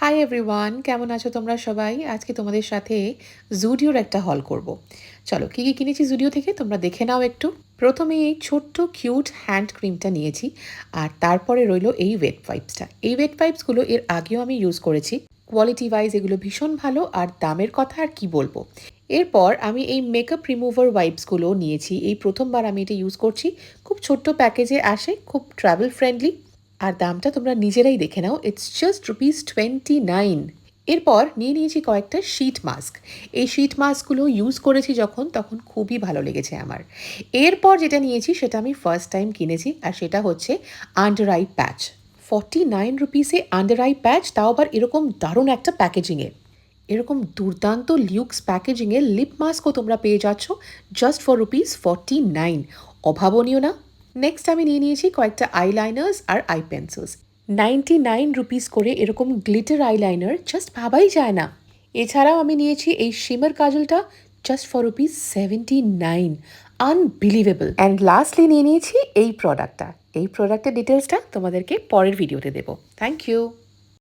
Hi everyone, কেমন আছো তোমরা সবাই? আজকে তোমাদের সাথে জুডিওর একটা হল করব। চলো, কী কী কিনেছি জুডিও থেকে তোমরা দেখে নাও একটু। প্রথমে এই ছোট্ট কিউট হ্যান্ড ক্রিমটা নিয়েছি, আর তারপরে রইলো এই ওয়েট ওয়াইপসটা। এই ওয়েট ওয়াইপসগুলো এর আগেও আমি ইউজ করেছি। কোয়ালিটি ওয়াইজ এগুলো ভীষণ ভালো, আর দামের কথা আর কি বলবো। এরপর আমি এই মেকআপ রিমুভার ওয়াইপসগুলো নিয়েছি। এই প্রথমবার আমি এটা ইউজ করছি। খুব ছোট্ট প্যাকেজে আসে, খুব ট্রাভেল ফ্রেন্ডলি, আর দামটা তোমরা নিজেরাই দেখে নাও। It's just ₹29। এরপর নিয়ে নিয়েছি কয়েকটা শীট মাস্ক। এই শীট মাস্কগুলো ইউজ করেছি যখন, তখন খুবই ভালো লেগেছে আমার। এরপর যেটা নিয়েছি সেটা আমি ফার্স্ট টাইম কিনেছি, আর সেটা হচ্ছে আন্ডার আই প্যাচ। ₹49 আন্ডার আই প্যাচ, তাও আবার এরকম দারুণ একটা প্যাকেজিংয়ে। এরকম দুর্দান্ত লিউক্স প্যাকেজিংয়ে লিপ মাস্কও তোমরা পেয়ে যাচ্ছ জাস্ট ফর ₹49। অভাবনীয় না? নেক্সট আমি নিয়ে নিয়েছি কয়েকটা আইলাইনার্স আর আই পেন্সিলস। ₹99 করে এরকম গ্লিটার আইলাইনার জাস্ট ভাবাই যায় না। এছাড়াও আমি নিয়েছি এই শিমার কাজলটা just for ₹79। Unbelievable. And lastly নিয়ে নিয়েছি এই প্রোডাক্টটা। এই প্রোডাক্টের ডিটেলসটা তোমাদেরকে পরের ভিডিওতে দেবো। Thank you.